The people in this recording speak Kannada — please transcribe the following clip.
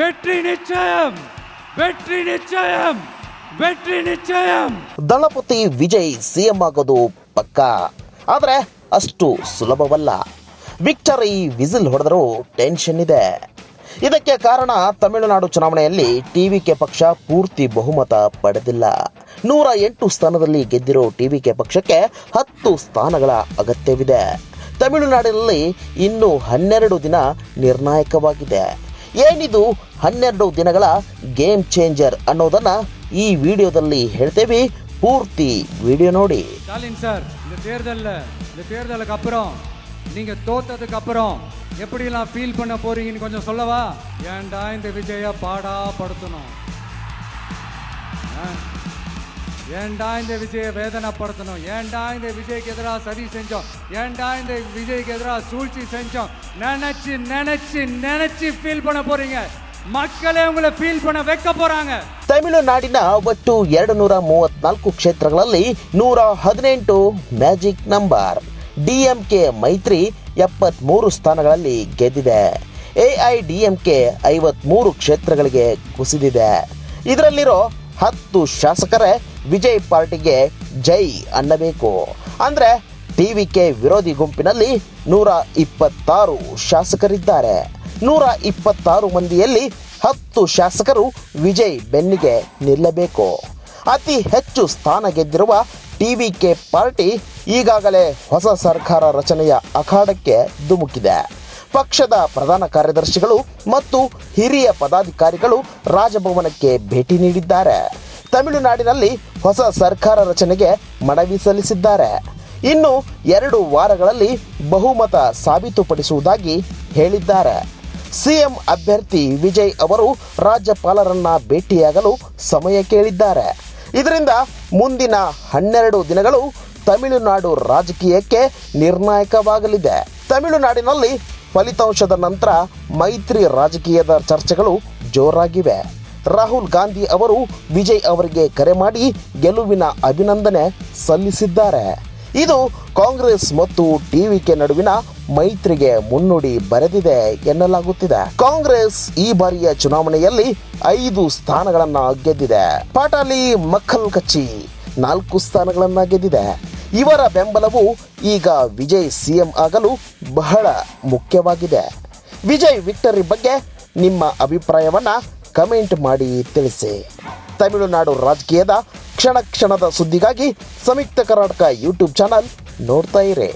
வெற்றி நிச்சயம், வெற்றி நிச்சயம், வெற்றி நிச்சயம். ದಳಪತಿ ವಿಜಯ್ ಸಿಎಂ ಆಗೋದು ಪಕ್ಕಾ, ಆದರೆ ಅಷ್ಟು ಸುಲಭವಲ್ಲ. ವಿಕ್ಟರಿ ವಿಸಿಲ್ ಹೊಡೆದರೂ ಟೆನ್ಷನ್ ಇದೆ. ಇದಕ್ಕೆ ಕಾರಣ ತಮಿಳುನಾಡು ಚುನಾವಣೆಯಲ್ಲಿ ಟಿವಿಕೆ ಪಕ್ಷ ಪೂರ್ತಿ ಬಹುಮತ ಪಡೆದಿಲ್ಲ. 108 ಸ್ಥಾನದಲ್ಲಿ ಗೆದ್ದಿರೋ ಟಿವಿಕೆ ಪಕ್ಷಕ್ಕೆ 10 ಸ್ಥಾನಗಳ ಅಗತ್ಯವಿದೆ. ತಮಿಳುನಾಡಿನಲ್ಲಿ ಇನ್ನೂ 12 ದಿನ ನಿರ್ಣಾಯಕವಾಗಿದೆ. ಏನಿದು 12 ದಿನಗಳ ಗೇಮ್ ಚೇಂಜರ್ ಅನ್ನೋದನ್ನ ಈ ವಿಡಿಯೋದಲ್ಲಿ ಹೇಳ್ತೇವೆ. பூர்த்தி வீடியோ நோடி. ஸ்டாலின் சார், இந்த தேர்தலுக்கு அப்புறம் நீங்க தோத்ததுக்கு அப்புறம் எப்படிலாம் ஃபீல் பண்ண போறீங்கன்னு கொஞ்சம் சொல்லவா? ஏன்டா இந்த விஜய பாடா படுத்தணும், ஏன்டா இந்த விஜய வேதனைப்படுத்தணும், ஏன்டா இந்த விஜய்க்கு எதிராக சதி செஞ்சோம், ஏன்டா இந்த விஜய்க்கு எதிராக சூழ்ச்சி செஞ்சோம் நினைச்சு நினைச்சு நினைச்சு ஃபீல் பண்ண போறீங்க. மக்களே உங்களை ಫೀಲ್ பண்ண வைக்க போறாங்க. ತಮಿಳುನಾಡಿನ ಒಟ್ಟು 234 ಕ್ಷೇತ್ರಗಳಲ್ಲಿ 118 ಮ್ಯಾಜಿಕ್ ನಂಬರ್. ಡಿಎಂಕೆ ಮೈತ್ರಿ 73 ಸ್ಥಾನಗಳಲ್ಲಿ ಗೆದ್ದಿದೆ. ಎಐಡಿಎಂಕೆ 53 ಕ್ಷೇತ್ರಗಳಿಗೆ ಕುಸಿದಿದೆ. ಇದರಲ್ಲಿರೋ 10 ಶಾಸಕರೇ ವಿಜಯ್ ಪಾರ್ಟಿಗೆ ಜೈ ಅನ್ನಬೇಕು. ಅಂದ್ರೆ ಟಿವಿಕೆ ವಿರೋಧಿ ಗುಂಪಿನಲ್ಲಿ 126 ಶಾಸಕರಿದ್ದಾರೆ. 126 ಮಂದಿಯಲ್ಲಿ 10 ಶಾಸಕರು ವಿಜಯ್ ಬೆನ್ನಿಗೆ ನಿಲ್ಲಬೇಕು. ಅತಿ ಹೆಚ್ಚು ಸ್ಥಾನ ಗೆದ್ದಿರುವ ಟಿವಿಕೆ ಪಾರ್ಟಿ ಈಗಾಗಲೇ ಹೊಸ ಸರ್ಕಾರ ರಚನೆಯ ಅಖಾಡಕ್ಕೆ ಧುಮುಕಿದೆ. ಪಕ್ಷದ ಪ್ರಧಾನ ಕಾರ್ಯದರ್ಶಿಗಳು ಮತ್ತು ಹಿರಿಯ ಪದಾಧಿಕಾರಿಗಳು ರಾಜಭವನಕ್ಕೆ ಭೇಟಿ ನೀಡಿದ್ದಾರೆ. ತಮಿಳುನಾಡಿನಲ್ಲಿ ಹೊಸ ಸರ್ಕಾರ ರಚನೆಗೆ ಮನವಿ ಸಲ್ಲಿಸಿದ್ದಾರೆ. ಇನ್ನು 2 ವಾರಗಳಲ್ಲಿ ಬಹುಮತ ಸಾಬೀತುಪಡಿಸುವುದಾಗಿ ಹೇಳಿದ್ದಾರೆ. ಸಿಎಂ ಅಭ್ಯರ್ಥಿ ವಿಜಯ್ ಅವರು ರಾಜ್ಯಪಾಲರನ್ನ ಭೇಟಿಯಾಗಲು ಸಮಯ ಕೇಳಿದ್ದಾರೆ. ಇದರಿಂದ ಮುಂದಿನ 12 ದಿನಗಳು ತಮಿಳುನಾಡು ರಾಜಕೀಯಕ್ಕೆ ನಿರ್ಣಾಯಕವಾಗಲಿದೆ. ತಮಿಳುನಾಡಿನಲ್ಲಿ ಫಲಿತಾಂಶದ ನಂತರ ಮೈತ್ರಿ ರಾಜಕೀಯದ ಚರ್ಚೆಗಳು ಜೋರಾಗಿವೆ. ರಾಹುಲ್ ಗಾಂಧಿ ಅವರು ವಿಜಯ್ ಅವರಿಗೆ ಕರೆ ಮಾಡಿ ಗೆಲುವಿನ ಅಭಿನಂದನೆ ಸಲ್ಲಿಸಿದ್ದಾರೆ. ಇದು ಕಾಂಗ್ರೆಸ್ ಮತ್ತು ಟಿವಿಕೆ ನಡುವಿನ ಮೈತ್ರಿಗೆ ಮುನ್ನುಡಿ ಬರೆದಿದೆ ಎನ್ನಲಾಗುತ್ತಿದೆ. ಕಾಂಗ್ರೆಸ್ ಈ ಬಾರಿಯ ಚುನಾವಣೆಯಲ್ಲಿ 5 ಸ್ಥಾನಗಳನ್ನ ಗೆದ್ದಿದೆ. ಪಾಟಾಲಿ ಮಕ್ಕಲ್ ಕಚ್ಚಿ 4 ಸ್ಥಾನಗಳನ್ನ ಗೆದ್ದಿದೆ. ಇವರ ಬೆಂಬಲವು ಈಗ ವಿಜಯ್ ಸಿಎಂ ಆಗಲು ಬಹಳ ಮುಖ್ಯವಾಗಿದೆ. ವಿಜಯ್ ವಿಕ್ಟರಿ ಬಗ್ಗೆ ನಿಮ್ಮ ಅಭಿಪ್ರಾಯವನ್ನ ಕಮೆಂಟ್ ಮಾಡಿ ತಿಳಿಸಿ. ತಮಿಳುನಾಡು ರಾಜಕೀಯದ ಕ್ಷಣ ಕ್ಷಣದ ಸುದ್ದಿಗಾಗಿ ಸಂಯುಕ್ತ ಕರ್ನಾಟಕ ಯೂಟ್ಯೂಬ್ ಚಾನಲ್ ನೋಡ್ತಾ ಇರಿ.